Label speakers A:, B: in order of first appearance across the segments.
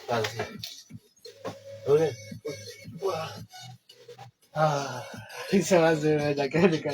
A: Vas-y. Oui. Ah, ça va se d'accord, d'accord.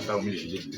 B: Attends, mais j'ai dit.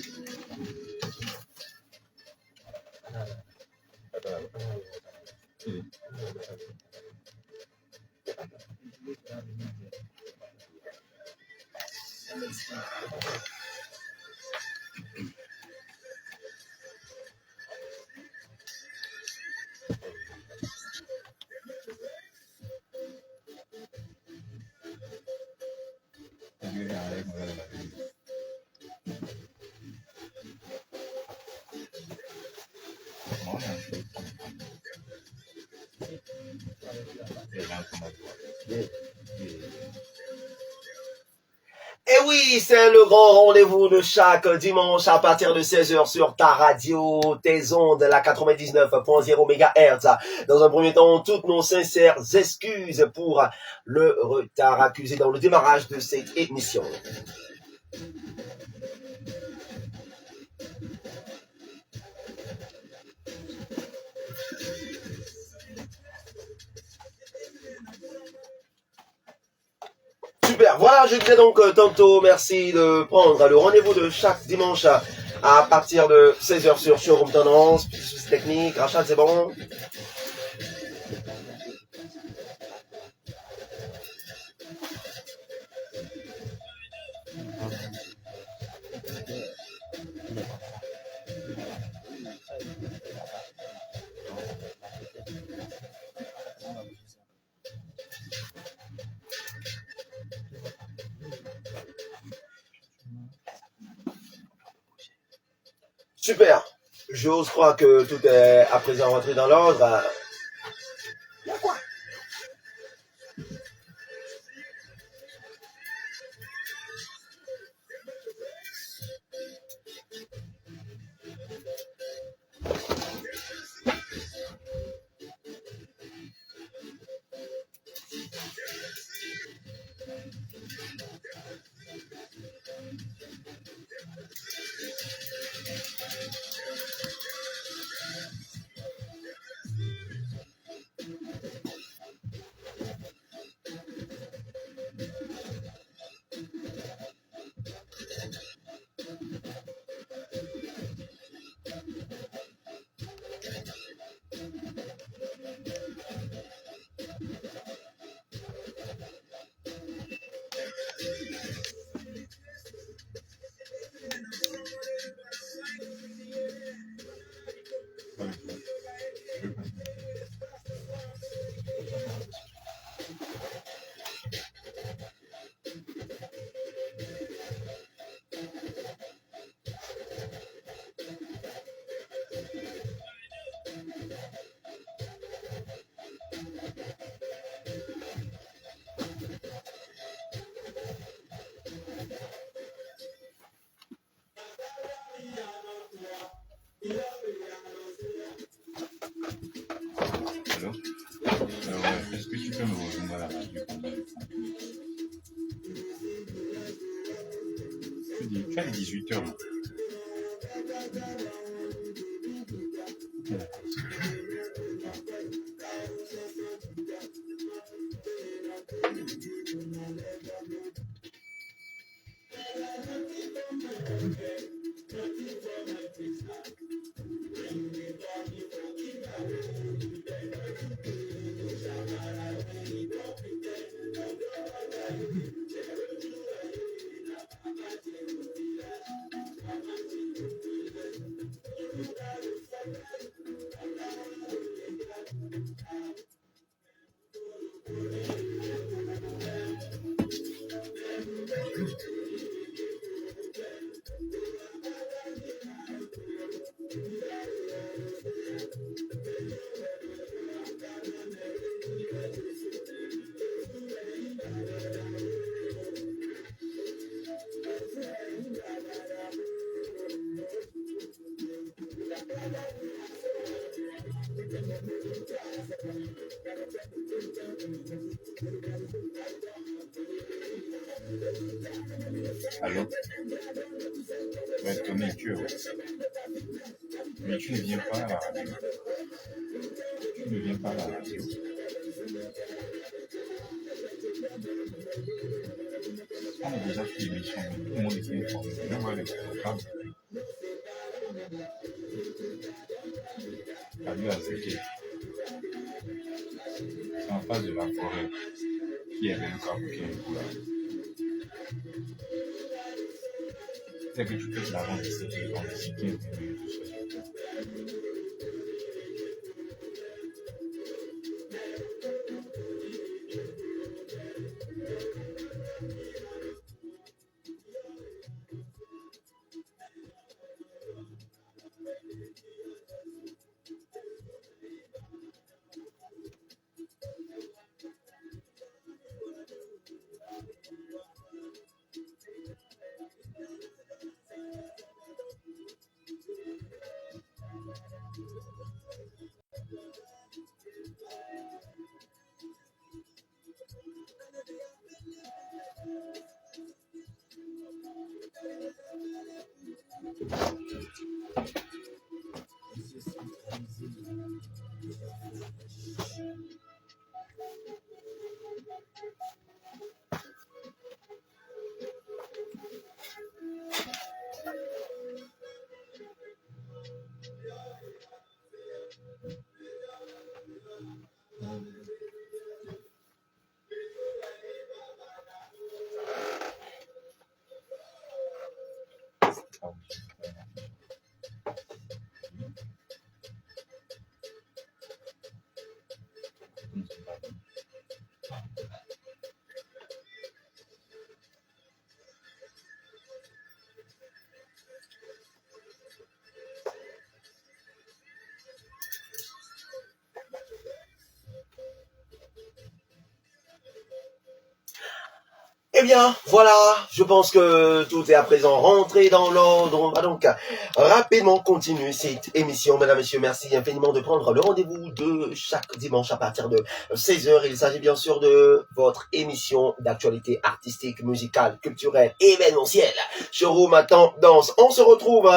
C: Et oui, c'est le grand rendez-vous de chaque dimanche à partir de 16h sur ta radio, tes ondes, la 99.0 MHz. Dans un premier temps, toutes nos sincères excuses pour le retard accusé dans le démarrage de cette émission. Super, voilà, je disais donc tantôt merci de prendre le rendez-vous de chaque dimanche à partir de 16h sur Showroom Tendance, petit souci technique, Rachel, c'est bon? Super, j'ose croire que tout est à présent rentré dans l'ordre.
B: Allô? Est-ce que tu peux me rejoindre à la radio? Tu as les 18h. Allô? Ouais, Tony, mais tu ne viens pas à la radio. Tu ne viens pas à la radio. On a déjà fait l'émission, tout le monde était informé. On va le programme. Radio Azéké, c'est en face de la forêt. Qui avait le cap qui est là. C'est que tu peux te la rendre ici,
C: Eh bien, voilà, je pense que tout est à présent rentré dans l'ordre. On va donc rapidement continuer cette émission. Mesdames, Messieurs, merci infiniment de prendre le rendez-vous de chaque dimanche à partir de 16h. Il s'agit bien sûr de votre émission d'actualité artistique, musicale, culturelle, événementielle. Showroom Tendance. On se retrouve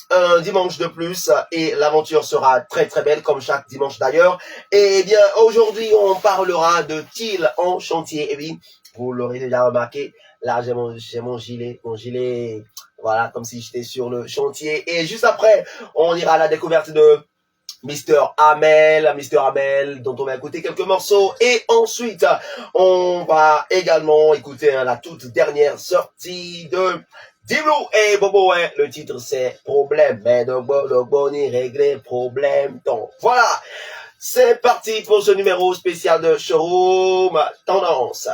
C: un dimanche de plus et l'aventure sera très très belle comme chaque dimanche d'ailleurs. Et bien, aujourd'hui, on parlera de Till en chantier. Et oui, vous l'aurez déjà remarqué, là j'ai mon gilet, voilà, comme si j'étais sur le chantier. Et juste après, on ira à la découverte de Mr. Hamel, dont on va écouter quelques morceaux. Et ensuite, on va également écouter la toute dernière sortie de Diblo et Bobo. Ouais, le titre c'est Problème, mais de bon y régler problème. Donc voilà, c'est parti pour ce numéro spécial de Showroom Tendance.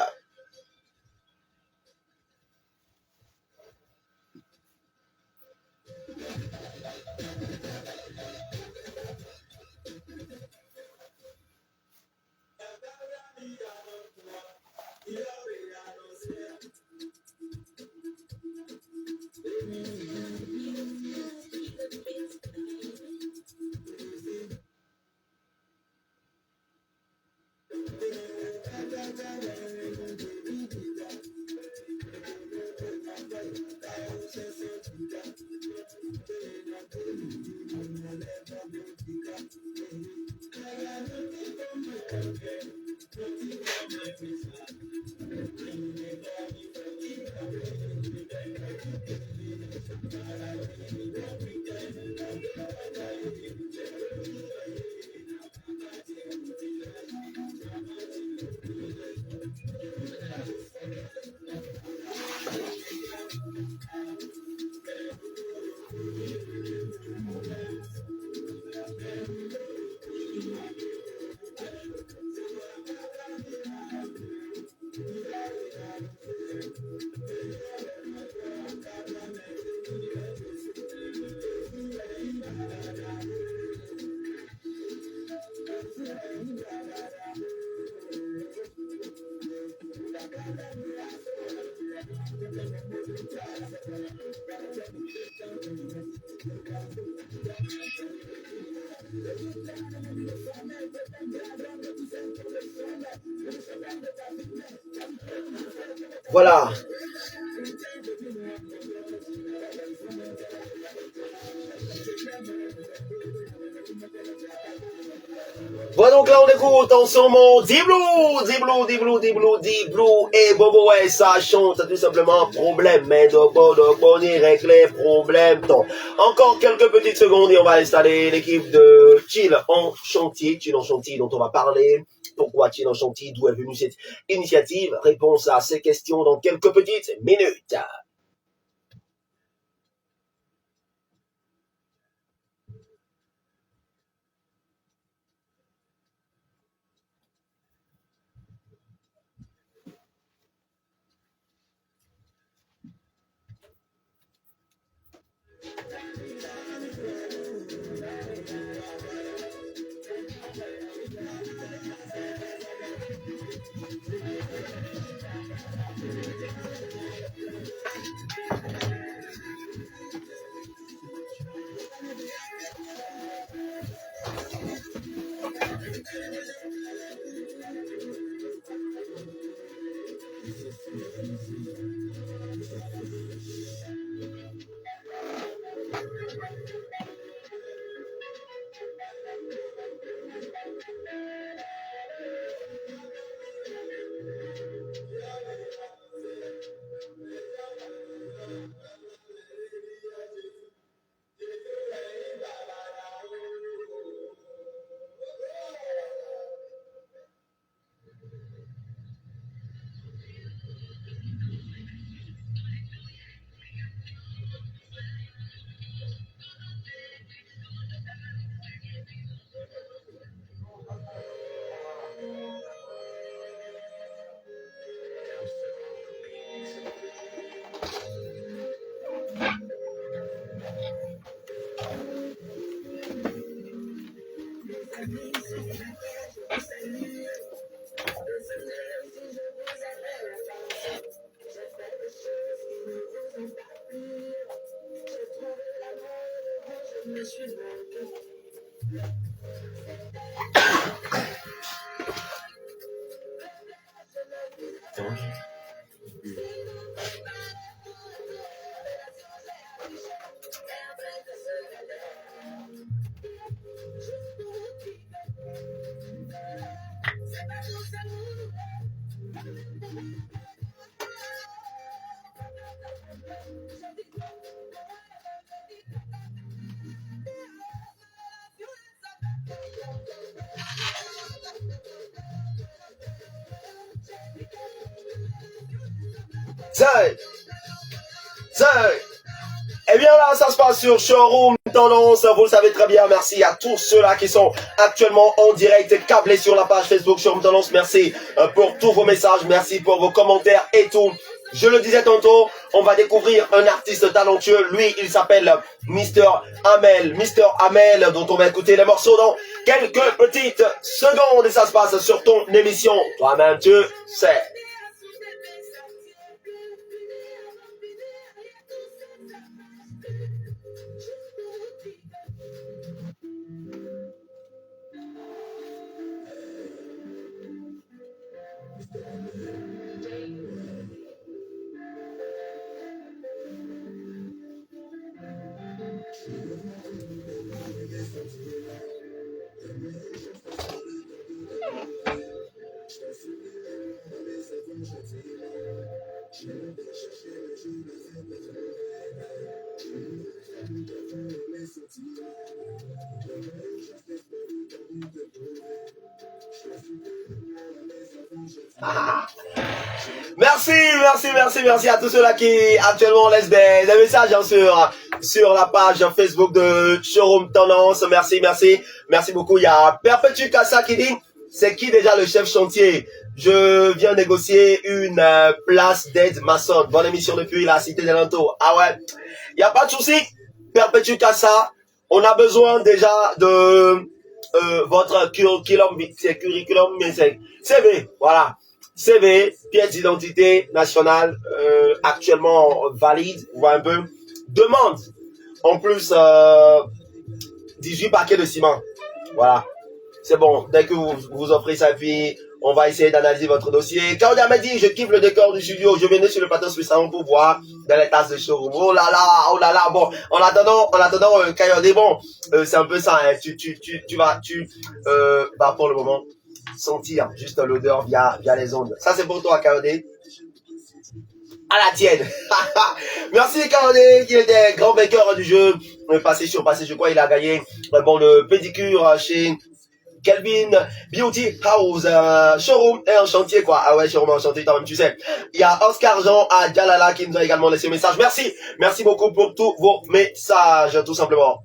C: Voilà. Voilà, donc là on écoute en ce moment Diblo et Bobo, ouais, ça chante tout simplement problème, mais de bonne régler problème. Donc, encore quelques petites secondes et on va installer l'équipe de Chill en chantier, dont on va parler. Pourquoi Chill en chantier? D'où est venue cette initiative? Réponse à ces questions dans quelques petites minutes. Eh bien là, ça se passe sur Showroom Tendance, vous le savez très bien. Merci à tous ceux-là qui sont actuellement en direct câblés sur la page Facebook Showroom Tendance. Merci pour tous vos messages, merci pour vos commentaires et tout. Je le disais tantôt, on va découvrir un artiste talentueux. Lui, il s'appelle Mr. Amel, dont on va écouter les morceaux dans quelques petites secondes. Et ça se passe sur ton émission. Toi-même, tu sais. Merci à tous ceux-là qui actuellement laissent des messages sur la page Facebook de Showroom Tendance. Merci beaucoup. Il y a Perpétue Kassa qui dit, c'est qui déjà le chef chantier? Je viens négocier une place d'aide maçonne. Bonne émission depuis la Cité des Lantos. Ah ouais, il n'y a pas de souci. Perpétue Kassa, on a besoin déjà de votre curriculum CV. Voilà. CV, pièce d'identité nationale, actuellement valide, vous voyez un peu. Demande, en plus, 18 paquets de ciment. Voilà. C'est bon, dès que vous offrez ça, puis on va essayer d'analyser votre dossier. Claudia m'a dit, je kiffe le décor du studio, je venais sur le plateau spécialement pour voir dans les tasses de showroom. Oh là là, bon, en attendant, Kayode, bon, c'est un peu ça, hein. Tu vas pour le moment, sentir juste l'odeur via les ondes. Ça, c'est pour toi, Kayode. À la tienne. Merci, Kayode, qui était grand vainqueur du jeu. Passé, je crois, il a gagné, bon, le pédicure chez Kelvin Beauty House, showroom et en chantier quoi. Ah ouais, showroom en chantier toi-même tu sais. Il y a Oscar Jean à Jalala qui nous a également laissé un message. Merci beaucoup pour tous vos messages tout simplement.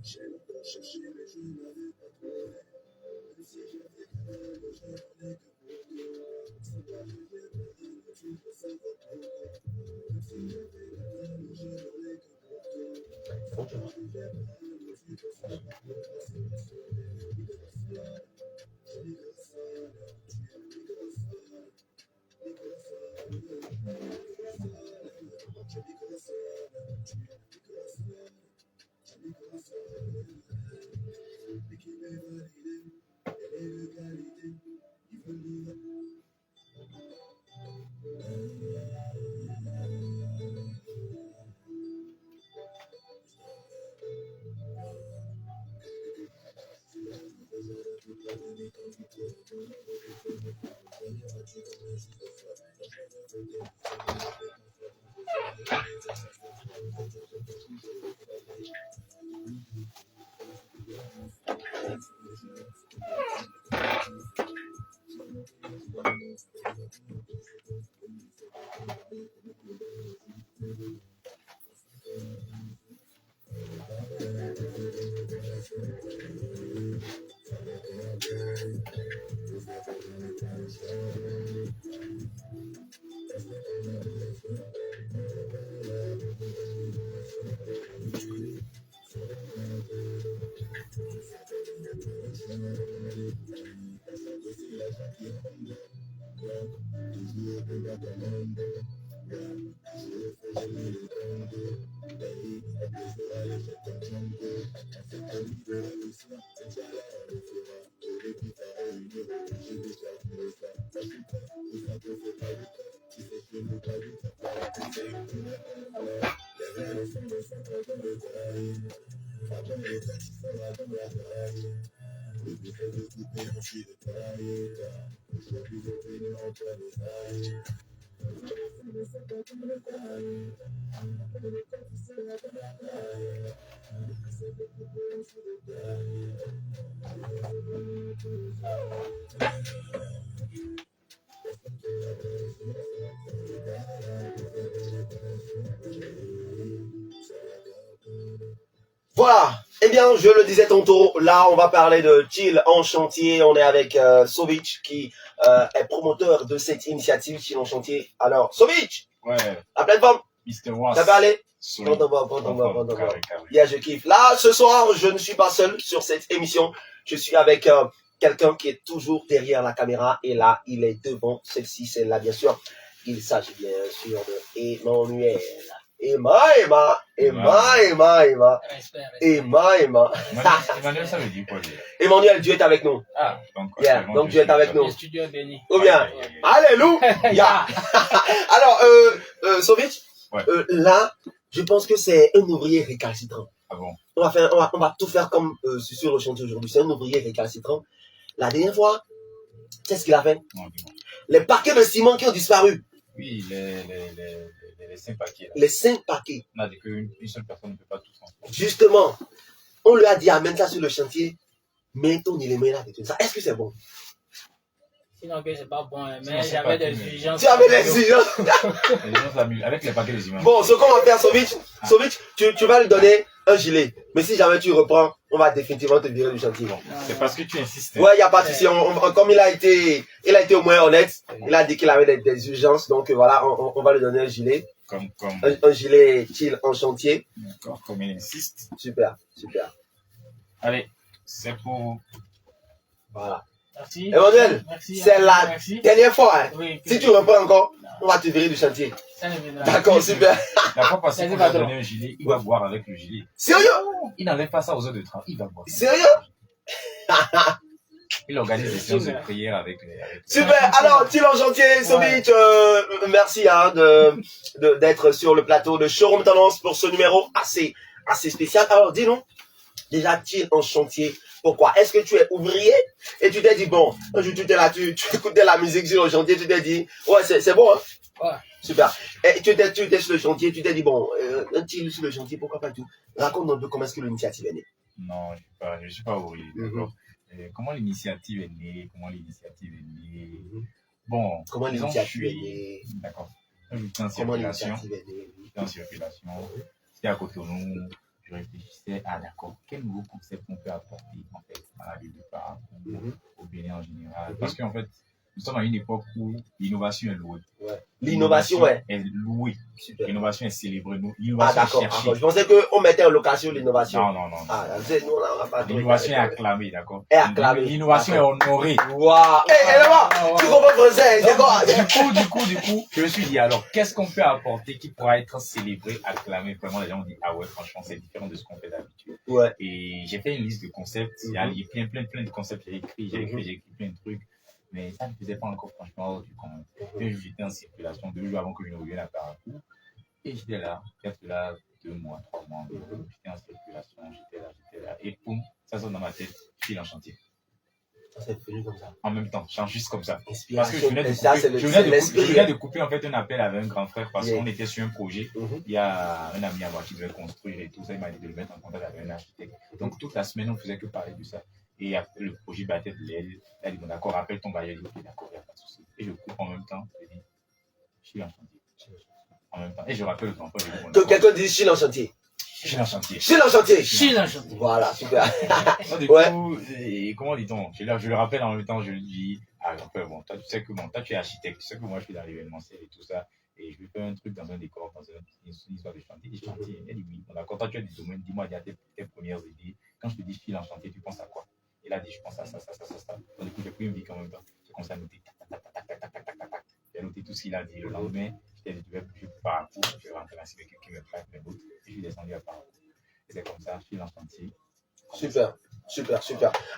C: Voilà. Eh bien, je le disais tantôt, là, on va parler de Chill en chantier. On est avec Sovic qui est promoteur de cette initiative Chill en chantier. Alors, Sovic,
B: Ouais,
C: à pleine forme,
B: Mr. Was.
C: ça va aller?
B: Solide.
C: Bon.
B: Carré.
C: Yeah, je kiffe. Là, ce soir, je ne suis pas seul sur cette émission. Je suis avec quelqu'un qui est toujours derrière la caméra. Et là, il est devant celle-ci, celle-là, bien sûr. Il s'agit bien sûr de Emmanuel. Emma.
B: Emmanuel, ça veut dire quoi, lui?
C: Emmanuel, Dieu est avec nous.
B: Ah, donc,
C: Yeah, donc Dieu est avec nous.
D: Le studio est béni.
C: Ou bien, alléluia. Alors, Sovic,
B: Ouais.
C: là, je pense que c'est un ouvrier récalcitrant.
B: Ah bon?
C: On va tout faire comme sur le chantier aujourd'hui. C'est un ouvrier récalcitrant. La dernière fois, tu sais ce qu'il a fait?
B: Non, dis-moi.
C: Les paquets de ciment qui ont disparu.
B: Oui, les 5 paquets. Là.
C: Les 5 paquets.
B: On a dit qu'une seule personne ne peut pas tout transporter.
C: Justement, on lui a dit amène ça sur le chantier. Mais ton élément là, ça. Est-ce que c'est bon?
D: Sinon que c'est pas bon, hein,
B: Sinon,
D: mais
B: c'est
D: j'avais
B: pas
D: des
B: tout, mais-
D: exigences.
C: Tu avais l'exigence.
B: Les gens s'amusent avec les paquets de ciment.
C: Bon, ce qu'on va faire, Sovic, tu vas lui donner un gilet. Mais si jamais tu reprends, on va définitivement te virer du chantier.
B: C'est parce que tu insistes.
C: Ouais, il n'y a pas de souci. Comme il a été au moins honnête, il a dit qu'il avait des urgences. Donc voilà, on va lui donner un gilet.
B: Comme,
C: Un gilet Chill en chantier.
B: d'accord, comme il insiste.
C: Super.
B: Allez, c'est pour.
C: Voilà.
D: Merci.
C: Emmanuel,
D: Merci.
C: c'est la
D: Merci.
C: dernière fois. Hein.
D: Oui,
C: Si tu reprends encore, on va te virer du chantier.
D: ça ne viendra.
C: D'accord, super.
B: La fois passée,
D: Vas-y,
B: on lui a
D: patron.
B: donné un gilet, il va boire avec le gilet.
C: Sérieux?
B: Il n'enlève pas ça aux heures de travail, il va boire.
C: Sérieux?
B: Il organise des séances de prière avec les...
C: Super. Alors, Thiel en chantier, Sobit, merci hein, d'être sur le plateau de Showroom Tendance pour ce numéro assez spécial. Alors, dis-nous, déjà, Thiel en chantier, pourquoi? Est-ce que tu es ouvrier et tu t'es dit, bon, un jour tu étais là, tu écoutais la musique sur le chantier, tu t'es dit, ouais, c'est bon, hein?
D: Ouais.
C: Super. Et tu étais sur le chantier, tu t'es dit, bon, un Thiel sur le chantier, pourquoi pas tout? Raconte un peu comment est-ce que l'initiative est née.
B: Non, je suis pas ouvrier, d'accord. Comment l'initiative est née? Bon,
C: Comment
B: disons,
C: l'initiative est née?
B: D'accord. J'étais en
C: Comment
B: circulation.
C: l'initiative est née?
B: J'étais en circulation. J'étais à Cotonou. Je réfléchissais à, d'accord, quel nouveau concept on peut apporter, en fait, à la ville de Paris, au Bénin en général. Parce qu'en fait, nous sommes à une époque où l'innovation est louée.
C: Ouais. L'innovation est
B: louée.
C: super.
B: L'innovation est célébrée.
C: Ah
B: L'innovation
C: d'accord,
B: est cherchée.
C: je pensais qu'on mettait en location l'innovation.
B: Non.
C: Ah, nous on n'a pas
B: L'innovation est acclamée, d'accord.
C: Est acclamée.
B: L'innovation est honorée.
C: Waouh. Eh, là-bas, tu comprends français, c'est quoi?
B: Du coup, je me suis dit, alors, qu'est-ce qu'on peut apporter qui pourra être célébré, acclamé? Vraiment, les gens ont dit, ah ouais, franchement, c'est différent de ce qu'on fait d'habitude.
C: Ouais.
B: Et j'ai fait une liste de concepts. Il y a plein de concepts. J'ai écrit plein de trucs. Mais ça ne faisait pas encore, franchement, hors du compte. Puis j'étais en circulation 2 jours avant que je ne revienne à Caracou. Et j'étais là, peut-être là, 2 mois, 3 mois. J'étais en circulation, j'étais là. Et boum, ça sonne dans ma tête, file en chantier.
C: C'est venu comme ça.
B: En même temps, je change juste comme ça.
C: Inspiration.
B: Parce que je venais de couper en fait un appel avec un grand frère parce qu'on était sur un projet. Il y a un ami à moi qui devait construire et tout ça. Il m'a dit de le mettre en contact avec un architecte. Donc toute la semaine, on ne faisait que parler de ça. Et après, le projet battait de l'aile. Il a dit, bon, d'accord, rappelle ton bailleur. Ok, d'accord, il n'y a pas de souci. Et je coupe en même temps. Je dis, je suis en chantier. En même temps. Et je rappelle le grand frère.
C: Que quelqu'un dise Chile en chantier.
B: Chile en chantier.
C: Chile en chantier.
D: Chile en chantier.
C: Voilà, super.
B: Du coup, comment dit-on? Je le rappelle en même temps, je lui dis, ah, grand-père, bon, toi, tu sais que toi, tu es architecte, tu sais que moi, je suis dans l'événementiel et tout ça. Et je lui fais un truc dans un décor, dans une histoire de chantier. Il dit, chantier. Elle dit, oui, bon, d'accord, toi, tu as des domaines, dis-moi, il y a tes premières idées. Quand je te dis Chile en chantier, tu penses à quoi? Il a dit, je pense à ça. Donc, du coup, j'ai pris une bic en même temps. J'ai commencé à noter. J'ai noté tout ce qu'il a dit. Le lendemain, je pars à court. Je vais rentrer là, c'est quelqu'un qui me prête mes bouts. Et je suis descendu à Paris. Et c'est comme ça, je suis en chantier.
C: Super.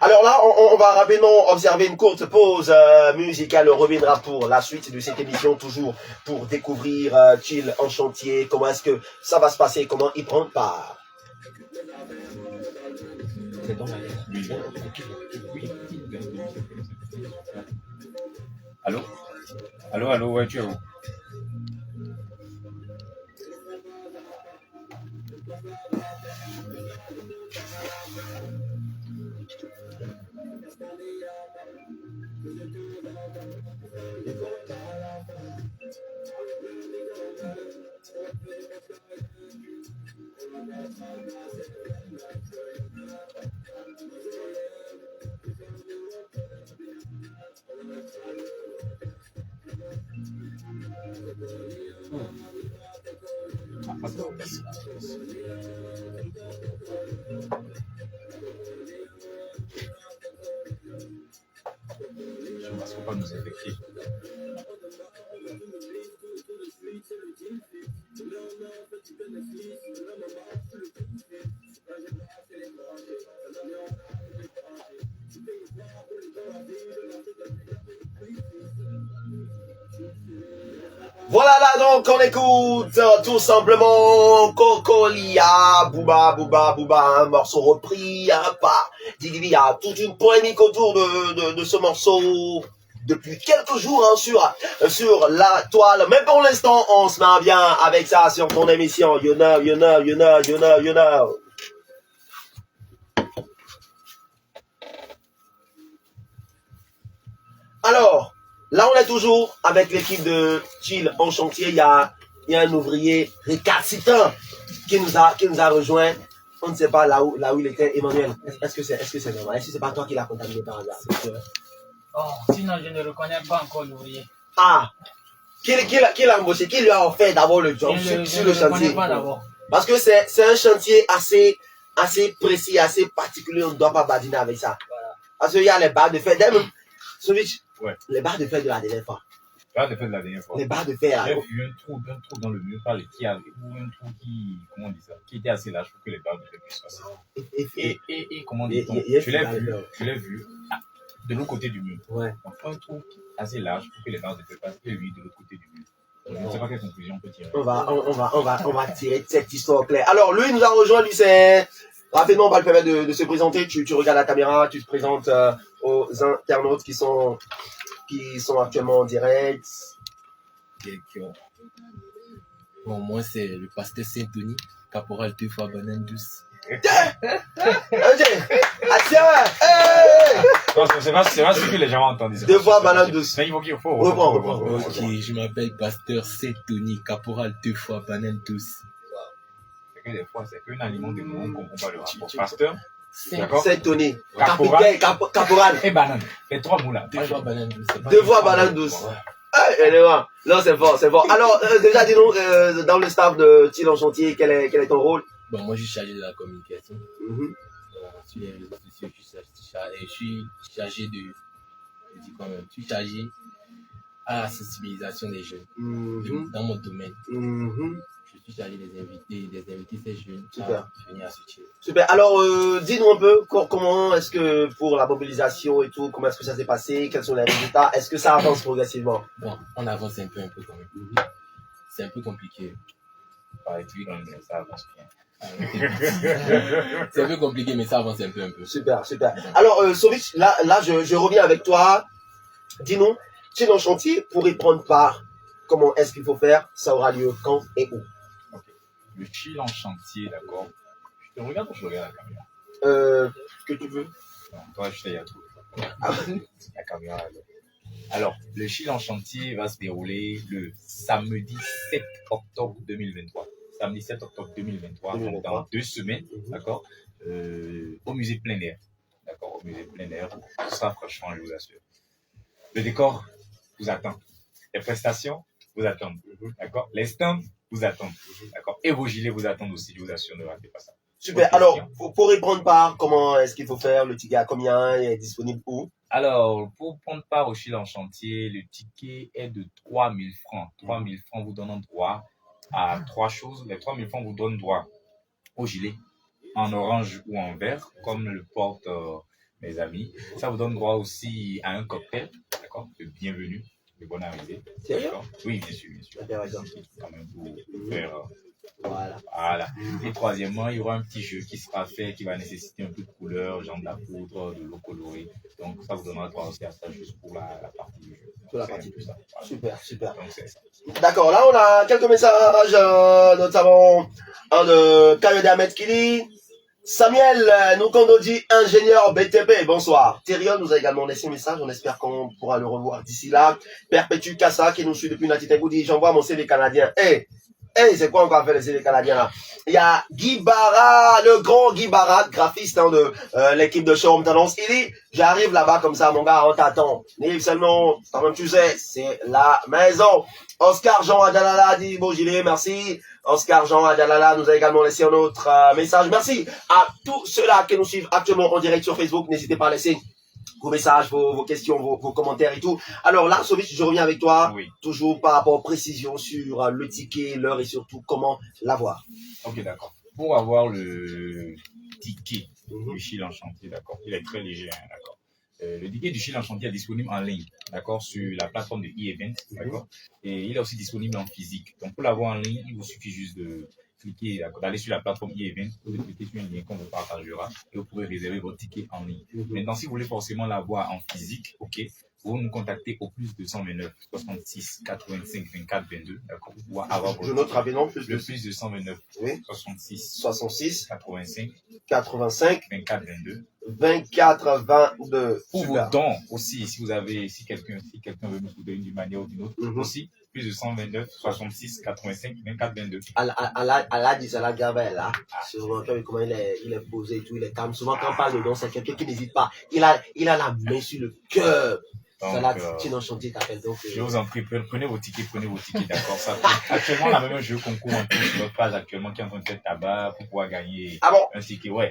C: Alors là, on va rapidement observer une courte pause musicale. On reviendra pour la suite de cette émission, toujours pour découvrir Chill en chantier. Comment est-ce que ça va se passer? Comment y prendre part? C'est ton avis.
B: Oui. Allô, ouais, tu es où? Je ne pense pas nous affecter.
C: Voilà là donc on écoute tout simplement Cocolia, Booba, un morceau repris par Didi. Il y a toute une polémique autour de ce morceau depuis quelques jours hein, sur la toile. Mais pour l'instant on se met bien avec ça sur ton émission. You know. Alors, là, on est toujours avec l'équipe de Chill en chantier. Il y a un ouvrier récalcitrant qui nous a rejoint. On ne sait pas là où il était. Emmanuel, est-ce que c'est normal? Est-ce que c'est pas toi qui l'as contaminé par hasard?
D: Oh, sinon je ne reconnais pas encore l'ouvrier.
C: Ah, qui l'a embauché? Qui lui a offert d'abord le job sur le chantier?
D: Pas d'abord.
C: Parce que c'est un chantier assez précis, assez particulier. On ne doit pas badiner avec ça.
D: Voilà.
C: Parce qu'il y a les barres de fer. Sovic,
B: Ouais.
C: les barres de fer de la dernière fois.
B: Là, de fait de la dernière fois.
C: Les barres de fer,
B: J'ai
C: là.
B: vu un trou dans le mur ou un trou qui, comment on dit ça, qui était assez large pour que les barres de fer puissent passer. Et comment dit-on, je l'ai vu de l'autre côté du mur.
C: Ouais.
B: Donc, un trou assez large pour que les barres de fer passent et lui de l'autre côté du mur. Donc, je ne sais pas quelle conclusion on peut tirer.
C: On va tirer de cette histoire claire. Alors, lui, il nous a rejoint, lui, c'est... Rapidement, on va le permettre de se présenter. Tu regardes la caméra, tu te présentes aux internautes qui sont actuellement en direct.
E: Bon, moi, c'est le pasteur Saint-Denis, caporal 2 fois banane douce.
C: Ok. Ah, tiens, hey.
B: Non, c'est pas ce que les gens ont entendu.
C: 2 fois banane douce.
B: Mais il faut
C: Reprends.
E: Ok, je m'appelle pasteur Saint-Denis, caporal 2 fois banane douce.
B: C'est que des fois, c'est qu'un aliment de mots, on ne comprend pas le rapport. Pasteur,
C: D'accord. Saint-Denis.
B: Caporal.
C: Caporal.
B: Et banane. Les 3 mots là.
E: 2 fois banane douce.
C: 2 fois banane douce. Elle est là. Non, c'est fort. Alors, déjà, dis-nous, dans le staff de Tilon Chantier, quel est ton rôle?
E: Bon, moi, je suis chargé de la communication.
C: Mhm.
E: Sur les réseaux sociaux, je suis chargé je suis chargé à la sensibilisation des jeunes dans mon domaine.
C: Mhm.
E: Je suis chargé d'inviter ces jeunes
C: Super.
E: à venir à Soutien.
C: Super. Alors, dis-nous un peu comment est-ce que pour la mobilisation et tout, comment est-ce que ça s'est passé, quels sont les résultats, est-ce que ça avance progressivement?
E: Bon, on avance un peu quand même. C'est un peu compliqué.
B: Paraît-il, ça avance bien.
E: C'est un peu compliqué, mais ça avance un peu.
C: Super. Alors, Sovic, là, je reviens avec toi. Dis-nous, Tilon Chantier, pour y prendre part, comment est-ce qu'il faut faire? Ça aura lieu quand et où?
B: Le chill en chantier, d'accord. Je te regarde ou je regarde la caméra?
C: Ce que tu veux.
B: Non, toi, je sais, il y a tout.
C: Ah,
B: La caméra, là. Alors, le chill en chantier va se dérouler le samedi 7 octobre 2023. Samedi 7 octobre 2023, donc dans 2 semaines, d'accord, au musée plein air. D'accord, au musée plein air. Tout ça, franchement, je vous assure. Le décor vous attend. Les prestations vous attendent. D'accord, les stands vous attendent. D'accord, et vos gilets vous attendent aussi, je vous assure, ne ratez pas ça.
C: super. Alors, pour y prendre part, comment est-ce qu'il faut faire? Le ticket à combien? Il est disponible où?
B: Alors, pour prendre part au chill en chantier, le ticket est de 3 000 francs. 3 000 francs vous donnent droit à 3 choses. Les 3 000 francs vous donnent droit au gilet en orange ou en vert, comme le portent mes amis. Ça vous donne droit aussi à un cocktail, d'accord, de bienvenue, de bonne arrivée. D'accord. Oui, bien sûr.
C: Intéressant.
B: Quand même pour faire...
C: Voilà.
B: Et troisièmement, il y aura un petit jeu qui sera fait, qui va nécessiter un peu de couleur, genre de la poudre, de l'eau colorée. Donc, ça vous donnera droit aussi à ça juste pour la partie du jeu.
C: Pour la partie du jeu. Super.
B: Donc, c'est ça.
C: D'accord, là on a quelques messages, notamment un de Kayode Ahmed qui dit Samuel Nukondoji, ingénieur BTP, bonsoir. Thérion nous a également laissé un message, on espère qu'on pourra le revoir d'ici là. Perpétue Kassa qui nous suit depuis Natitego dit j'envoie mon CV canadien. Hey, c'est quoi encore faire le CV canadien là? Il y a Guy Barra, le grand Guy Barra, graphiste de l'équipe de Showroom Tendance. Il dit, j'arrive là-bas comme ça, mon gars, on t'attend. Nive seulement, quand même tu sais, c'est la maison. Oscar Jean Adjalala dit, beau gilet, merci. Oscar Jean Adjalala nous a également laissé un autre message. Merci à tous ceux-là qui nous suivent actuellement en direct sur Facebook. N'hésitez pas à laisser vos messages, vos questions, vos commentaires et tout. Alors là, Sovic, je reviens avec toi,
B: Oui.
C: toujours par rapport aux précisions sur le ticket, l'heure et surtout comment l'avoir.
B: Ok, d'accord. Pour avoir le ticket du chill en chantier, d'accord, il est très léger, hein, d'accord. Le ticket du chill en chantier est disponible en ligne, d'accord, sur la plateforme de e-event, d'accord, et il est aussi disponible en physique. Donc pour l'avoir en ligne, il vous suffit juste de cliquer, d'aller sur la plateforme e-event, vous cliquez sur un lien qu'on vous partagera et vous pourrez réserver votre ticket en ligne. Maintenant, si vous voulez forcément l'avoir en physique, ok, vous nous contactez au plus 229 66 85 24 22, d'accord, pour pouvoir avoir votre
C: Je note rapidement plus
B: le
C: de
B: plus 229
C: oui.
B: 66
C: 66
B: 85
C: 85
B: 24 22.
C: 24 22.
B: Pour
C: Super.
B: vos dons aussi, si quelqu'un veut nous soutenir d'une manière ou d'une autre, aussi plus de 129 66 85 24 22.
C: Allah dit ça la gamme là. Souvent comment il est posé et tout, il est calme. Souvent quand on parle de don, c'est quelqu'un qui n'hésite pas. Il a la main sur le cœur.
B: Donc,
C: Ça là, tu n'en chantier t'appelles donc.
B: Je vous en prie, prenez vos tickets, d'accord. Ça fait actuellement la même jeu concours en plus sur notre page actuellement qui est en train de faire tabac pour pouvoir gagner
C: Ah bon?
B: un ticket, ouais.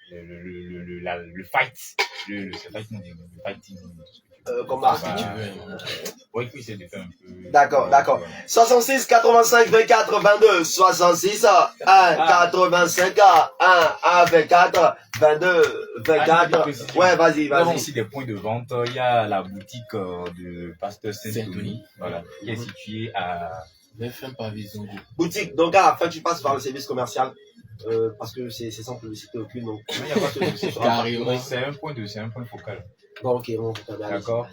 B: Le fight, le fighting,
C: combat.
E: Si tu veux.
B: Oui, oui, c'est de faire un peu.
C: D'accord, d'accord. 66 85 24 22 66 1 85 1 24 22 24. Ouais, vas-y,
B: Nous avons
C: vas-y.
B: aussi des points de vente. Il y a la boutique de Pasteur Saint-Denis,
E: Saint-Denis.
B: voilà, qui est située à.
E: FM Pavison 2.
C: Boutique. Donc à la fin, tu passes par le service commercial. Parce que c'est sans publicité aucune. Donc,
B: Il n'y a pas de souci.
E: Carrément.
B: C'est un point focal.
C: bon, ok, bon,
B: D'accord.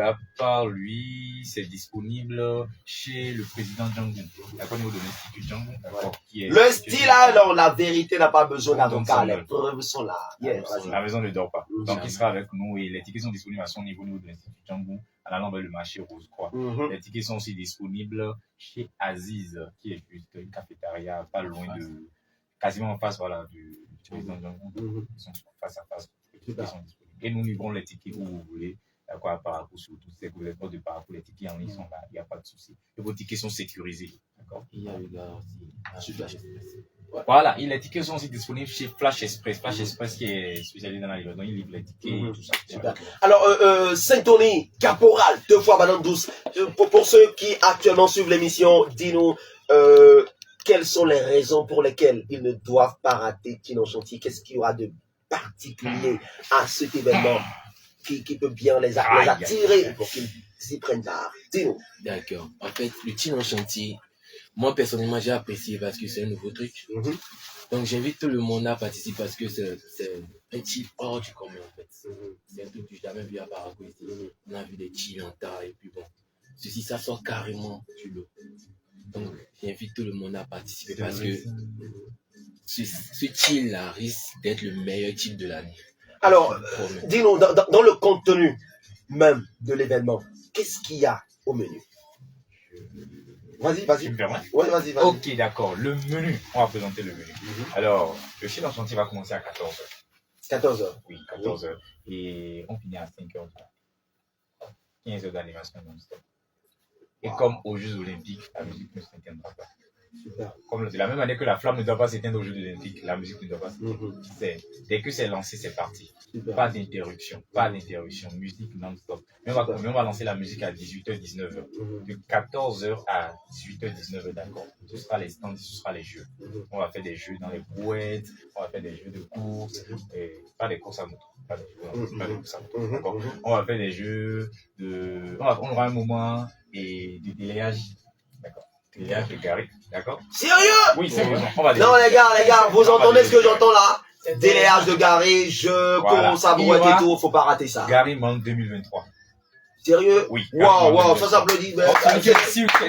B: À part lui, c'est disponible chez le président Django. D'accord, au niveau de l'Institut Django. D'accord. Qui est
C: le style, alors, la vérité n'a pas besoin d'avocat.
B: Donc,
C: Les preuves sont là. Yeah, vas-y.
B: La maison ne dort pas. Donc,
C: Mhm.
B: il sera avec nous et les tickets sont disponibles à son niveau au niveau de l'Institut Django, en allant vers le marché Rose-Croix.
C: Mhm.
B: Les tickets sont aussi disponibles chez Aziz, qui est juste une cafétéria pas loin de, quasiment en face, voilà, du président Django.
C: Mhm.
B: Ils sont face à face. Les tickets
C: Super.
B: sont disponibles. Et nous livrons les tickets où vous voulez. D'accord, à Parakou, surtout, c'est que vous êtes pas de Parakou, les tickets en ligne sont là, il n'y a pas de souci. Et vos tickets sont sécurisés. D'accord.
E: Il y a le gars aussi.
C: Super.
B: Voilà, et les tickets sont aussi disponibles chez Flash Express. Flash Express qui est spécialisé dans la livraison, il livre les tickets et
C: Mhm.
B: tout ça.
C: Super. Alors, Saint-Tony, caporal, 2 fois banane douce. Pour ceux qui actuellement suivent l'émission, dis-nous quelles sont les raisons pour lesquelles ils ne doivent pas rater Tinon Chantier. Qu'est-ce qu'il y aura de particulier à cet événement qui peut bien les attirer pour qu'ils s'y prennent part. Dis-nous.
E: D'accord. En fait, le tir en chantier, moi personnellement, j'ai apprécié parce que c'est un nouveau truc.
C: Mhm.
E: Donc, j'invite tout le monde à participer parce que c'est un tir hors du commun en fait. C'est un truc que j'ai jamais vu à Paraguay ici. On a vu des tirs en tas et puis bon. Ceci, ça sort carrément du lot. Donc, j'invite tout le monde à participer parce que ce tir-là risque d'être le meilleur tir de l'année.
C: Alors,
E: Je vous promets.
C: dis-nous, dans le contenu même de l'événement, qu'est-ce qu'il y a au menu? Vas-y,
B: Tu
C: vas-y.
B: me permets?
C: Ouais, vas-y, vas-y.
B: Ok, d'accord. Le menu, on va présenter le menu. Alors, le chien en chantier va commencer à 14h.
C: 14h.
B: Oui, 14h. Et on finit à 5h. 15h d'animation non-stop. Et comme aux Jeux Olympiques, la musique ne s'éteindra pas.
C: Super.
B: Comme de la même année que la flamme ne doit pas s'éteindre aux Jeux Olympiques, la musique ne doit pas s'éteindre.
C: Mhm.
B: Dès que c'est lancé, c'est parti.
C: Super.
B: Pas d'interruption, pas d'interruption, musique non-stop. Mais on va lancer la musique à 18h, 19h.
C: Mhm.
B: De 14h à 18h, 19h, d'accord. Ce sera les stands, ce sera les jeux.
C: Mhm.
B: On va faire des jeux dans les brouettes, on va faire des jeux de course, et pas des courses à moto. Pas des jeux, pas des courses à moto,
C: Mhm.
B: d'accord.
C: Mhm.
B: On va faire des jeux de. On aura un moment et de délayage. D'accord. Délayage de Gary, d'accord.
C: Sérieux?
B: Oui, sérieusement. On va
C: Non, les gars, vous
B: On va
C: entendez ce que
B: délayer.
C: j'entends là? Délayage de Gary, jeu,
B: Voilà.
C: course à
B: Il y
C: brouette
B: aura
C: et tout, faut pas rater ça.
B: Gary Monk 2023.
C: Sérieux?
B: Oui.
C: Waouh, ça s'applaudit. mais-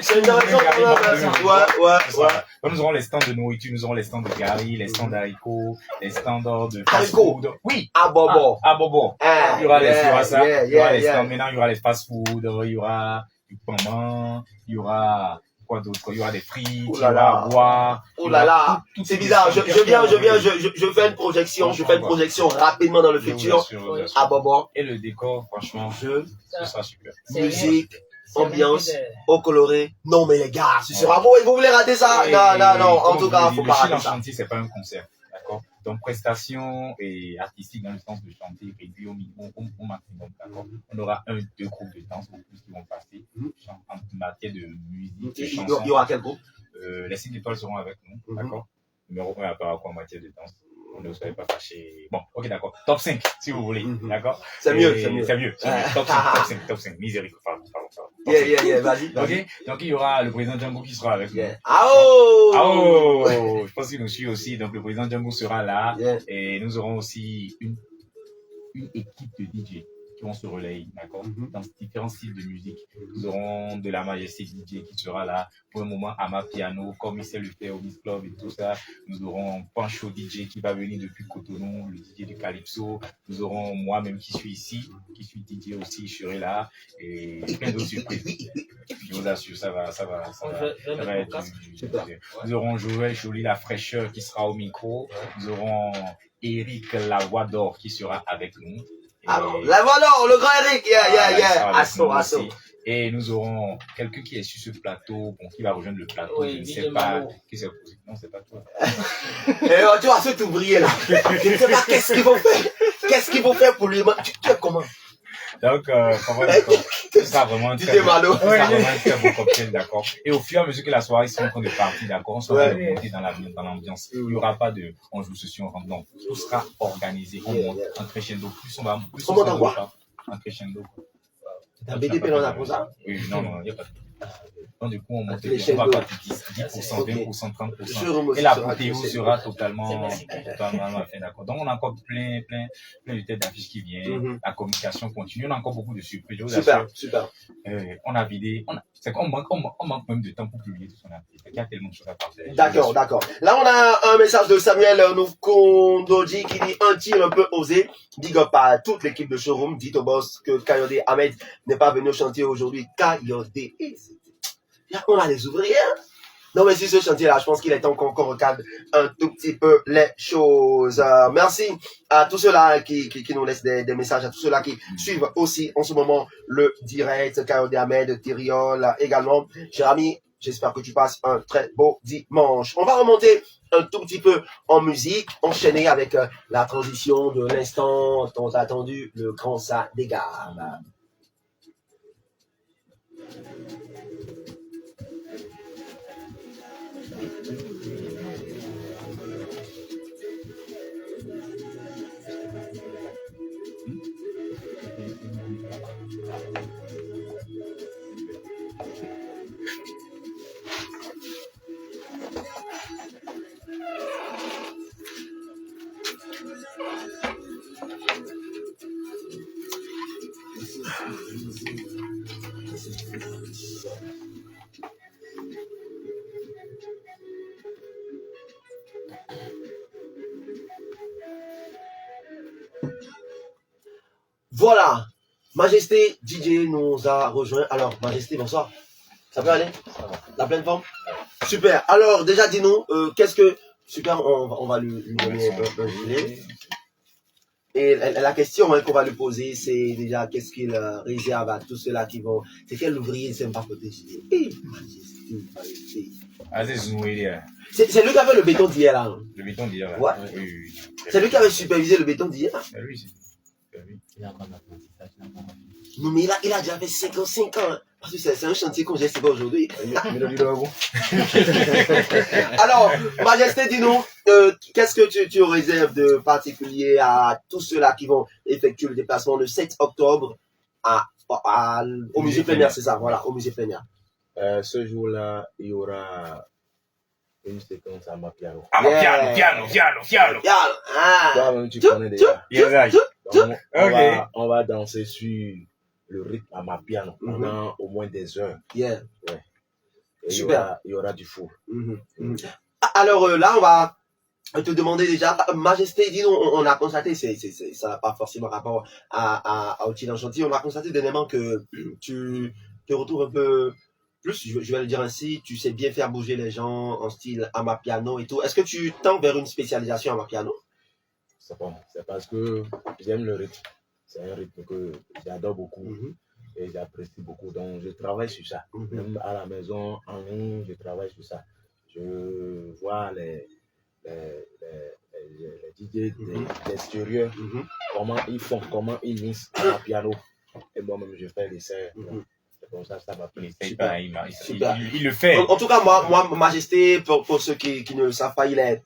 C: C'est une raison pour la personne. Ouais.
B: Nous aurons les stands de nourriture, nous aurons les stands de Gary, les stands d'haricots, les stands de fast
C: Haricots.
B: food. Oui.
C: Ah, Bobo.
B: Ah, Bobo.
C: Ah,
B: Il y aura il y aura ça.
C: yeah,
B: Il y aura
C: yeah,
B: les
C: yeah.
B: stands. Maintenant, il y aura les fast food, il y aura du pain, il y aura quoi d'autre? Il y aura des frites, il
C: Oh
B: y
C: là
B: aura
C: là.
B: à boire.
C: Oh là là. C'est bizarre. Je fais une projection rapidement dans le futur. Ah, Bobo.
B: Et le décor, franchement,
C: Jeu,
B: ce sera super.
C: musique, ambiance, au coloré. Non, mais les gars, ce sera beau et vous voulez rater ça? Non. En tout cas, faut pas rater
B: Le
C: ça.
B: chantier, c'est pas un concert. D'accord? Donc, prestation et artistique dans le sens de chanter réduit au maximum. D'accord? On aura 2 groupes de danse ou plus qui vont passer en matière de musique, de
C: Il
B: chansons.
C: y aura quel groupe?
B: Les 5 étoiles seront avec nous.
C: Mhm.
B: D'accord? Numéro 1 à Parakou en matière de danse. Ne soyez pas fâchés. Bon, ok, d'accord. Top 5, si vous voulez.
C: Mhm.
B: D'accord?
C: C'est mieux,
B: Et
C: c'est mieux.
B: C'est mieux. Top 5. Miséricorde. Pardon.
C: Yeah, vas-y.
B: Ok? Donc, il y aura le président Django qui sera avec nous.
C: Yeah. Ah oh!
B: Ah oh, je pense qu'il nous suit aussi. Donc, le président Django sera là.
C: Yeah.
B: Et nous aurons aussi une équipe de DJ qui vont se relayer, d'accord, dans différents styles de musique. Nous aurons de la Majesté DJ qui sera là pour un moment à ma piano, comme il sait le faire au Miss Club et tout ça. Nous aurons Pancho DJ qui va venir depuis Cotonou, le DJ du Calypso. Nous aurons moi-même qui suis ici, qui suis DJ aussi, je serai là. Et plein d'autres surprises. Je vous assure, ça va être du. Nous aurons Joël Jolie, la fraîcheur qui sera au micro. Nous aurons Eric La Voix d'Or qui sera avec nous.
C: Alors, la voilà, le grand Eric, yeah. Asso.
B: Et nous aurons quelqu'un qui est sur ce plateau, qui va rejoindre le plateau.
D: Oui,
B: je ne sais
D: DJ
B: pas
D: Mamo.
B: qui c'est. Non, c'est pas toi.
C: Et tu vas se t'ouvrir là. Je ne sais pas qu'est-ce qu'ils vont faire. Qu'est-ce qu'ils vont faire pour lui. Tu es comment?
B: Donc, comment d'accord. Ce sera vraiment un
C: DJ
B: très bon,
C: Malo.
B: ce sera vraiment un très bon cocktail, d'accord. Et au fur et à mesure que la soirée sera en train de partir, d'accord, on sera en train de monter dans l'ambiance. Il n'y aura pas de, on joue ceci, on rentre. Non, tout sera organisé. On monte en crescendo. Plus on va, plus
C: On monte en quoi?
B: En crescendo.
C: T'as BDP dans la ça?
B: Oui, non, il n'y a pas de. Donc, du coup, on monte,
C: Crescendo.
B: on va partir 10%, 20%, 30%. Et l'apothéose sera totalement fait, d'accord. Donc, on a encore plein de têtes d'affiches qui viennent. La communication continue. On a encore beaucoup de surprises. Je vous assure.
C: Super.
B: On a vidé, c'est qu'on manque même de temps pour publier tout ce qu'on a fait. Il y a tellement de choses à partager.
C: D'accord. Là, on a un message de Samuel Nukondoji qui dit un tir un peu osé. Big up à toute l'équipe de showroom. Dites au boss que Kayode Ahmed n'est pas venu au chantier aujourd'hui. Kayode. On a des ouvriers. Non, mais si ce chantier-là, je pense qu'il est temps qu'on recadre un tout petit peu les choses. Merci à tous ceux-là qui nous laissent des messages, à tous ceux-là qui suivent aussi en ce moment le direct. Kayode Ahmed, Thériol également. Cher ami, j'espère que tu passes un très beau dimanche. On va remonter un tout petit peu en musique, enchaîner avec la transition de l'instant tant attendu, le grand ça dégage. Voilà, Majesté DJ nous a rejoint. Alors, Majesté, bonsoir. Ça peut aller? La pleine forme? Super. Alors, déjà, dis-nous, qu'est-ce que... Super, on va lui donner un gilet. Et la question qu'on va lui poser, c'est déjà, qu'est-ce qu'il réserve à tous ceux-là qui vont... C'est quel ouvrier ne s'aime pas côté gilet? Majesté.
B: Ah, c'est Zoué,
C: C'est lui qui avait le béton d'hier, là.
B: le béton d'hier.
C: Ouais.
B: Oui.
C: C'est lui qui avait supervisé le béton d'hier.
B: Oui, c'est lui.
E: Il a encore l'apprentissage, il a encore fini.
C: Non, mais il a déjà fait 55 ans. Hein. Parce que c'est un chantier qu'on geste pas aujourd'hui. Alors, Majesté, dis-nous, qu'est-ce que tu réserves de particulier à tous ceux-là qui vont effectuer le déplacement le 7 octobre au musée plein air, c'est ça, voilà, au musée plein air.
F: Ce jour-là, il y aura une séquence à Mapiano.
B: Ah, piano.
F: Toi-même, tu connais déjà. Donc, on va danser sur le rythme à Mapiano pendant au moins des heures.
C: Yeah.
F: Ouais. Et
C: Super.
F: Il y aura du fou.
C: Alors là, on va te demander déjà, Majesté, dis-nous, on a constaté, ça n'a pas forcément rapport à Outil dans chantier, on a constaté dernièrement que tu te retrouves un peu plus, je vais le dire ainsi, tu sais bien faire bouger les gens en style Amapiano et tout. Est-ce que tu tends vers une spécialisation Amapiano?
F: C'est bon. C'est parce que j'aime le rythme. C'est un rythme que j'adore beaucoup et j'apprécie beaucoup. Donc, je travaille sur ça. Même à la maison, en ligne, je travaille sur ça. Je vois les DJ d'extérieur, comment ils font, comment ils mixent à la piano. Et moi-même, je fais l'essai. C'est comme ça m'a plu.
C: Super.
B: Il le fait.
C: En tout cas, moi Majesté, pour ceux qui ne le savent pas, il est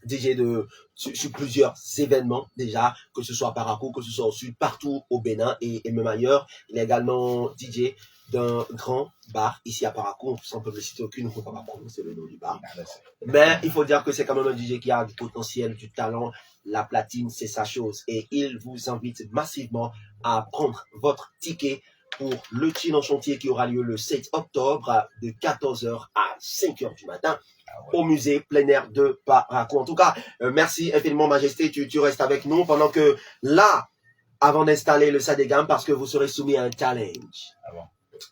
C: DJ sur plusieurs événements déjà, que ce soit à Parakou, que ce soit au sud, partout au Bénin et même ailleurs. Il est également DJ d'un grand bar ici à Parakou, sans publicité aucune, on ne peut pas prononcer le nom du bar. Mais il faut dire que c'est quand même un DJ qui a du potentiel, du talent. La platine, c'est sa chose. Et il vous invite massivement à prendre votre ticket pour le Chill en chantier qui aura lieu le 7 octobre de 14h à 5h du matin au musée plein air de Parakou. En tout cas, merci infiniment Majesté, tu restes avec nous pendant que là, avant d'installer le Sadegam, parce que vous serez soumis à un challenge.
B: Ah bon?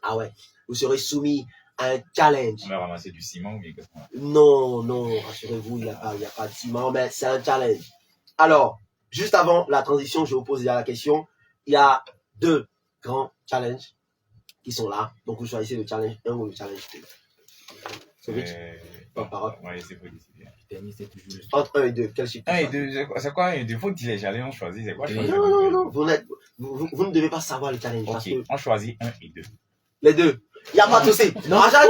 C: Ah ouais, vous serez soumis à un challenge.
B: On va ramasser du ciment ou bien qu'est-ce qu'on va?
C: Non, rassurez-vous, il n'y a pas de ciment, mais c'est un challenge. Alors, juste avant la transition, je vous pose déjà la question. Il y a 2 grands challenges qui sont là. Donc, vous choisissez le challenge 1 ou le challenge 2. Pas de parole.
B: On va laisser pour décider.
E: Tennis, c'est toujours le
C: Entre 1 et 2, quel chiffre?
B: 1 et 2, c'est quoi 1 et 2? Faut dire les jalets, on choisit. C'est quoi
E: Oui.
B: choisir?
C: Non. Vous ne devez pas savoir le challenge. Parce
B: Ok,
C: que
B: on choisit 1 et 2.
C: les deux. Il n'y a pas de souci. Rachad,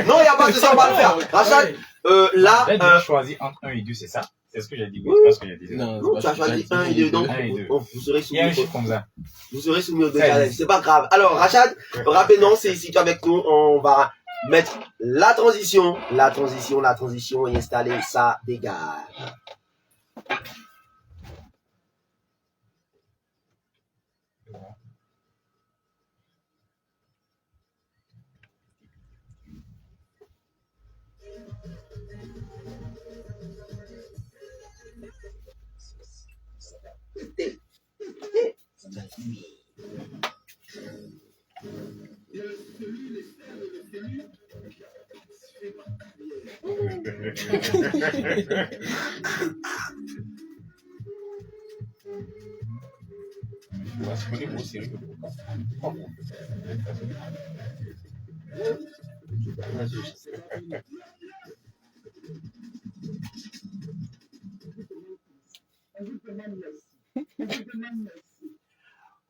C: non, il n'y a pas de souci, on va le faire. Rachad, là,
B: On choisit entre 1 et 2, c'est ça? C'est ce que j'ai dit, oui, c'est pas ce que j'ai dit.
E: Non,
C: non, tu as choisi 1 et 2, donc
B: 1 et 2.
C: vous serez
B: Il y a un
C: soumis
B: chiffre comme ça.
C: au
B: Ça
C: challenge.
B: existe.
C: C'est pas grave. Alors, Rachad, rapidement, si tu es avec nous, on va mettre la transition et installer ça dégage.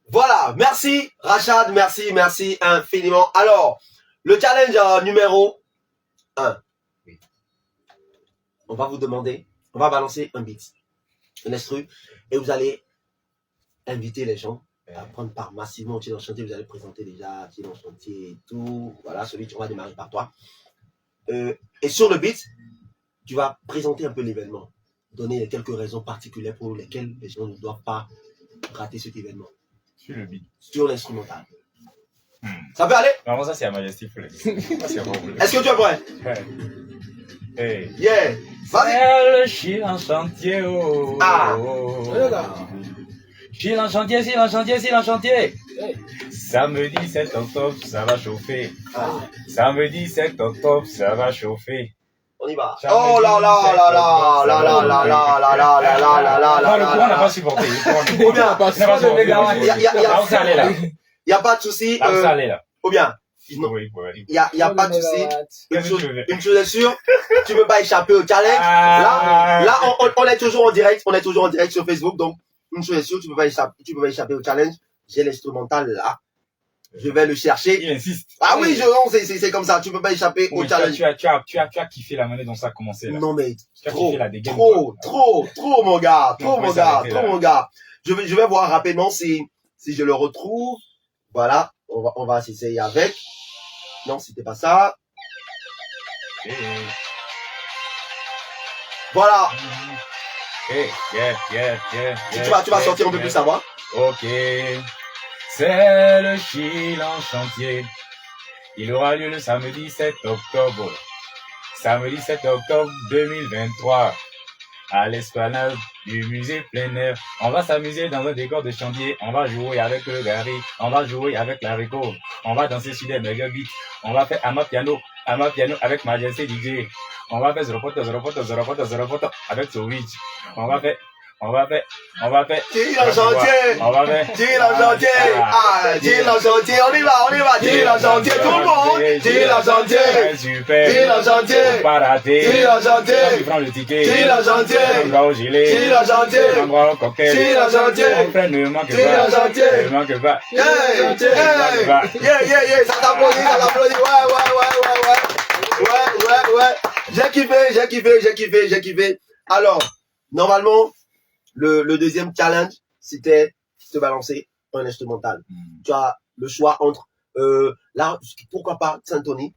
C: Voilà, merci Rachad, merci infiniment. Alors, le challenge numéro 1. On va vous demander, on va balancer un beat, un instru, et vous allez inviter les gens à prendre part massivement au Chili en chantier. Vous allez présenter déjà Chili en chantier et tout. Voilà, on va démarrer par toi. Et sur le beat, tu vas présenter un peu l'événement, donner quelques raisons particulières pour lesquelles les gens ne doivent pas rater cet événement.
B: Sur le beat.
C: Sur l'instrumental. Ça peut aller?
B: Vraiment, ça, c'est à Majesty pour le dire.
C: Est-ce que tu es prêt?
B: Hey.
C: Yeah! Vas-y!
B: C'est le Chili en chantier, oh.
C: Ah.
B: Chili en chantier, Chili en chantier, Chili en chantier. Samedi 7 octobre, ça va chauffer. Samedi 7 octobre, ça va chauffer.
C: On y va.
B: Samedi
C: Oh là là
B: 7
C: là là
B: octobre,
C: là
B: ça
C: là
B: va
C: là
B: chauffer.
C: là là là là là là là
B: Non, le
C: là
B: courant n'a
C: là.
B: pas supporté.
C: Ou bien,
B: Il n'a pas supporté.
C: y a pas de souci.
B: Là où ça allait, là.
C: Ou bien,
B: Oui.
C: y a pas de souci.
B: Qu'est-ce que tu veux?
C: Une chose est sûre, tu ne peux pas échapper au challenge. Là, on est toujours en direct. On est toujours en direct sur Facebook. Donc, une chose est sûre, tu peux pas échapper au challenge. J'ai l'instrumental là. Je vais le chercher.
B: Il insiste.
C: Ah oui, c'est comme ça. Tu peux pas échapper au
B: Oui,
C: challenge.
B: tu as kiffé la manière dont ça a commencé, là.
C: Non mais
B: Tu as
C: trop,
B: kiffé la dégaine.
C: trop mon gars,
B: On peut s'arrêter là.
C: mon gars. Je vais voir rapidement si je le retrouve. Voilà, on va s'essayer avec. Non, c'était pas ça. Voilà. Tu vas sortir un peu plus ça va.
B: Ok. C'est le Chili en chantier. Il aura lieu le samedi 7 octobre. Samedi 7 octobre 2023. À l'esplanade du musée plein air. On va s'amuser dans un décor de chantier. On va jouer avec le Gary. On va jouer avec la Rico. On va danser sur des méga beats. On va faire Ama piano avec Majesty DJ. On va faire Zeropoto avec Sowich. On va faire
C: Chili en chantier.
B: On va faire
C: Chili en chantier. Chili en chantier. On y va. Chili en chantier. Tout le monde. Chili en chantier.
B: Super.
C: Chili en chantier.
B: Faut pas rater.
C: Chili en chantier.
B: Tu prends le ticket.
C: Chili en chantier.
B: On va au gilet.
C: Chili en chantier.
B: On va au cocktail.
C: Chili en chantier.
B: Mon frère ne manque
C: Chili en
B: pas.
C: chantier.
B: Ne manque pas.
C: Yeah. Ça t'applaudit. Ouais. J'ai kiffé. Alors, normalement, le deuxième challenge, c'était de balancer un instrumental. Tu as le choix entre, là, pourquoi pas Saint-Tony,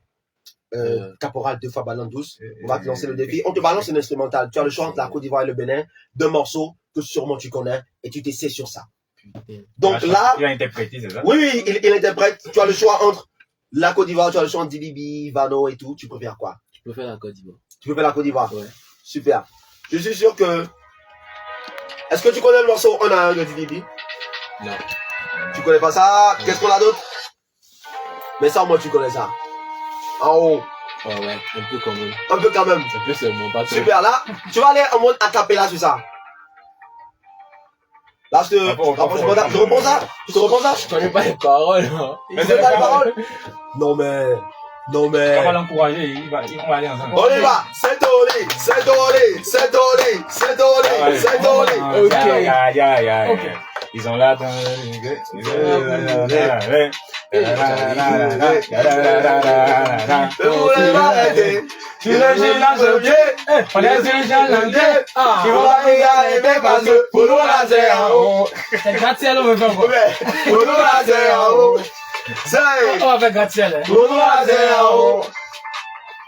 C: Caporal 2 fois ballon douce. On va te lancer le défi. On te balance un instrumental. Tu as le choix entre la Côte d'Ivoire et le Bénin, deux morceaux que sûrement tu connais et tu t'essaies sur ça. Donc là,
B: il a interprété, c'est ça?
C: oui, il interprète. Tu as le choix entre la Côte d'Ivoire, tu as le choix entre Dilibi, Vano et tout. Tu préfères quoi?
E: Je peux faire la Côte d'Ivoire.
C: Tu préfères la Côte d'Ivoire?
E: Ouais.
C: Super. Je suis sûr que... Est-ce que tu connais le morceau On a un de Dilibi?
E: Non.
C: Tu connais pas ça? Qu'est-ce qu'on a d'autre? Mais ça, moi, tu connais ça. En haut.
E: Oh ouais, un peu quand même.
C: Un peu quand même.
E: Un peu seulement, pas trop.
C: Super. Là, tu vas aller en mode acapella sur ça. Là, je reprends ça.
E: Je connais pas les paroles. Hein.
C: Tu connais pas les paroles? Non, mais... Non mais...
B: On va l'encourager, ils vont aller ensemble.
C: On y va. C'est Dolly, c'est Dolly, c'est Dolly, c'est Dolly, c'est Dolly.
E: Ok.
B: Ok. Ils sont là.
C: Tu le gilles dans ce pied, on est sur le chalandé. Tu vas aimer parce que pour nous là c'est en haut.
D: C'est Gratiel, on veut faire quoi?
C: Pour nous là c'est en haut.
D: On va faire Gratiel, hein.
C: Pour nous là c'est en haut.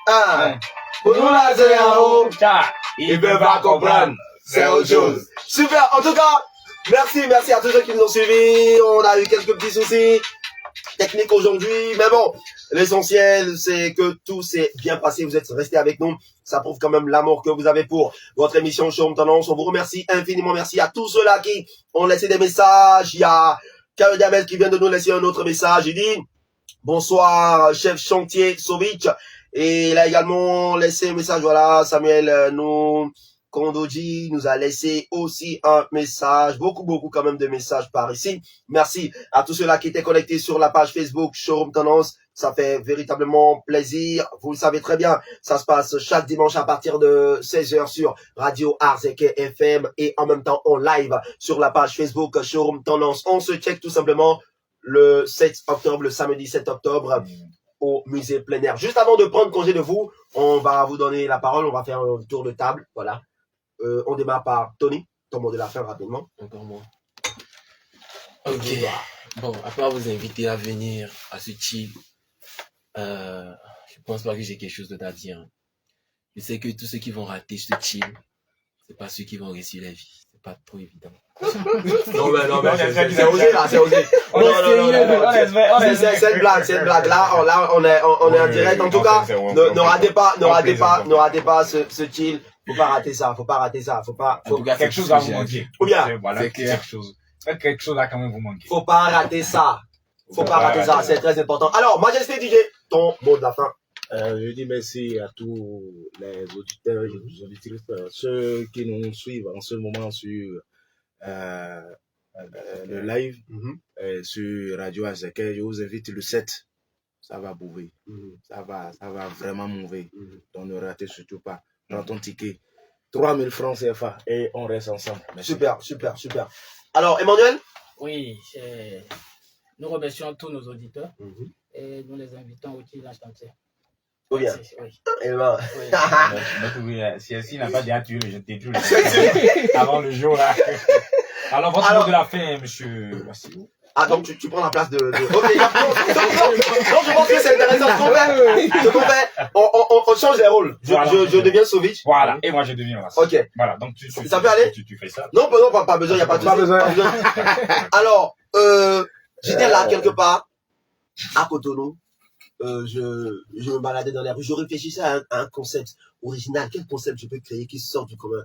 C: Ah. Pour nous là c'est en haut. Ils peuvent pas comprendre. C'est autre chose. Super. En tout cas, merci à tous ceux qui nous ont suivis. On a eu quelques petits soucis techniques aujourd'hui, mais bon, l'essentiel c'est que tout s'est bien passé. Vous êtes restés avec nous. Ça prouve quand même l'amour que vous avez pour votre émission Showroom Tendance. On vous remercie infiniment. Merci à tous ceux-là qui ont laissé des messages. Il y a Karel Diamel qui vient de nous laisser un autre message. Il dit bonsoir chef chantier Sovic. Et il a également laissé un message. Voilà, Samuel Kondoji nous a laissé aussi un message, beaucoup quand même de messages par ici. Merci à tous ceux-là qui étaient connectés sur la page Facebook Showroom Tendance. Ça fait véritablement plaisir. Vous le savez très bien, ça se passe chaque dimanche à partir de 16h sur Radio Arzeke FM et en même temps en live sur la page Facebook Showroom Tendance. On se check tout simplement le 7 octobre, le samedi 7 octobre au musée plein air. Juste avant de prendre congé de vous, on va vous donner la parole, on va faire un tour de table, voilà. On démarre par Tony, ton mot de la fin rapidement.
E: Encore moi. Ok. Bon, après vous inviter à venir à ce chill, je pense pas que j'ai quelque chose d'autre à dire. Je sais que tous ceux qui vont rater ce chill, c'est pas ceux qui vont réussir la vie. C'est pas trop évident.
C: Non, mais c'est osé là, c'est osé. Non, c'est une blague. Là, on est en direct. En tout cas, ne ratez pas ce chill. Faut pas rater ça.
B: Quelque chose va vous manquer.
C: Ou bien,
B: voilà, quelque chose va quand même vous manquer.
C: Faut pas rater ça. C'est très important. Alors, Majesté DJ, ton mot de la fin.
F: Je dis merci à tous les auditeurs et les auditrices, ceux qui nous suivent en ce moment sur le live, sur Radio Arzeke. Je vous invite le 7. Ça va bouger. Ça va vraiment mouver. Donc ne ratez surtout pas. Prends ton ticket. 3000 francs CFA et on reste ensemble. Merci.
C: Super. Alors, Emmanuel?
D: Oui, nous remercions tous nos auditeurs et nous les invitons au Chili chantier.
C: Ou bien.
D: Oui.
B: Si elle n'a pas déjà tué, je t'ai tué avant le jour là. Alors, votre mot de la fin, monsieur Wassou.
C: Ah, donc tu prends la place de... Ok, non, je pense que c'est intéressant. Ce qu'on fait, on change les rôles. Je deviens Sovic.
B: Voilà, et moi je deviens Wassou.
C: Ok.
B: Voilà, donc
C: ça peut aller?
B: Tu fais ça.
C: Non, pas besoin, il n'y a pas de souci. Alors, j'étais là quelque part, à Cotonou. Je me baladais dans les rues. Je réfléchissais à un concept original. Quel concept je peux créer qui sort du commun?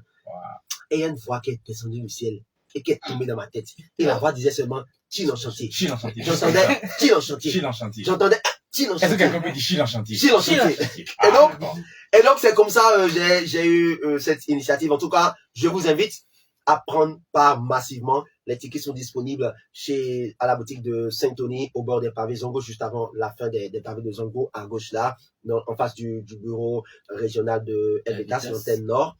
C: Et il y a une voix qui est descendue du ciel et qui est tombée dans ma tête. Et la voix disait seulement Chine en chantier. J'entendais Chine en chantier. J'entendais Chine en chantier.
B: Est-ce que quelqu'un peut dire Chine en chantier?
C: Chine en chantier. Et donc c'est comme ça j'ai eu cette initiative. En tout cas, je vous invite à prendre part massivement. Les tickets sont disponibles à la boutique de Saint-Tony, au bord des pavés Zongo, juste avant la fin des pavés de Zongo, à gauche là, en face du bureau régional de LBK, sur l'antenne nord.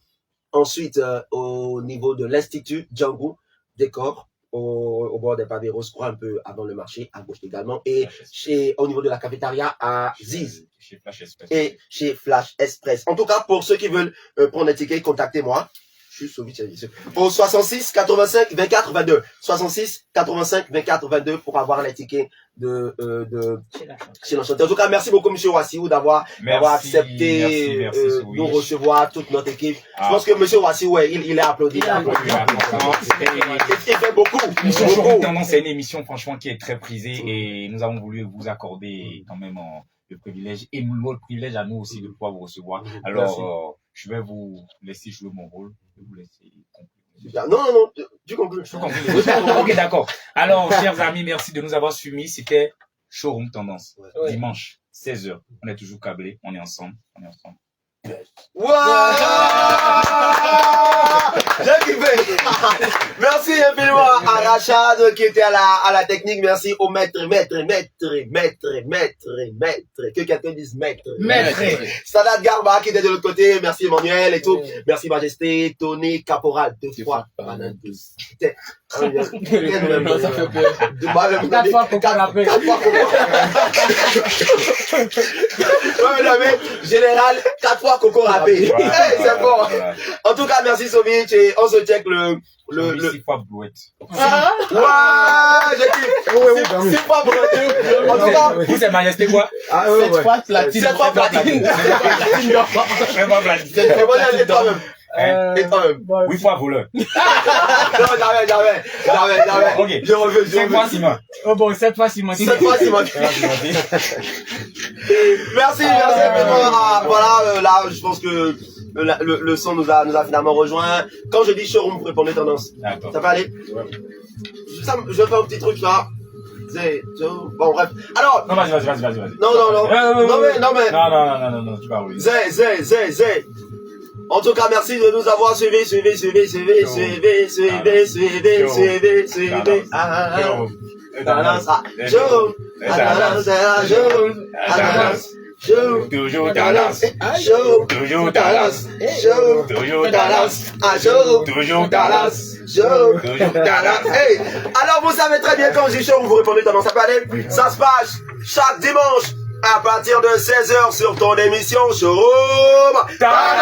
C: Ensuite, au niveau de l'Institut Django, décor, au bord des pavés rose, un peu avant le marché, à gauche également, et au niveau de la cafétéria à Ziz.
B: Chez Flash Express.
C: Et chez Flash Express. En tout cas, pour ceux qui veulent prendre les tickets, contactez-moi. Je suis Sovic au 66 85 24 22. 66 85 24 22 pour avoir les tickets de chez l'enchanteur. En tout cas, merci beaucoup, monsieur Wassou, d'avoir accepté nous recevoir, toute notre équipe. Je pense que monsieur Wassou, il est applaudi. Il fait beaucoup.
B: C'est une émission, franchement, qui est très prisée et nous avons voulu vous accorder quand même le privilège et notre privilège à nous aussi de pouvoir vous recevoir. Alors, je vais vous laisser jouer mon rôle. Je vais vous laisser conclure.
C: Non, tu conclus.
B: Ok, d'accord. Alors, chers amis, merci de nous avoir suivis. C'était Showroom Tendance. Dimanche, 16h. On est toujours câblés. On est ensemble.
C: Ouais! J'ai kiffé! Merci infiniment à Chad qui était à la technique. Merci au maître. Que quelqu'un dise maître. Sadat Garba qui était de l'autre côté. Merci Emmanuel et tout. Merci Majesté, Tony, Caporal, 2 fois.
E: Ça fait peur.
A: 4 fois Coco Rapé.
C: 4 fois Coco. Ouais, mais général, 4 fois Coco Rapé. Hey, c'est bon. En tout cas, merci Sovic et on se check le
B: 6 fois brouette.
C: Ouais, j'ai dit. 6 fois brouette. En tout cas,
B: Vous, c'est Majesté quoi?
A: 7 fois platine.
C: 7 fois platine.
B: 7 fois platine.
C: C'est bon, et toi-même. Et toi-même.
B: 8 fois voleur.
C: Non, jamais.
B: Ok.
C: Je reviens.
B: 5 fois ciment.
A: Oh bon, 7 fois Simon.
C: 7 fois Simon. Merci. Voilà, là, je pense que le son nous a finalement rejoint. Quand je dis showroom, vous répondez tendance.
B: D'accord.
C: Ça peut aller? Je vais faire un petit truc là. Bon, bref. Alors.
B: Non, vas-y.
C: Non, mais.
B: Non, tu vas rouler.
C: Zé. En tout cas, merci de nous avoir suivis.
B: Toujours tendance.
C: Hey, alors vous savez très bien quand je dis show, vous répondez tendance, ça peut aller. Ça se passe chaque dimanche à partir de 16h sur ton émission Showroom Tendance.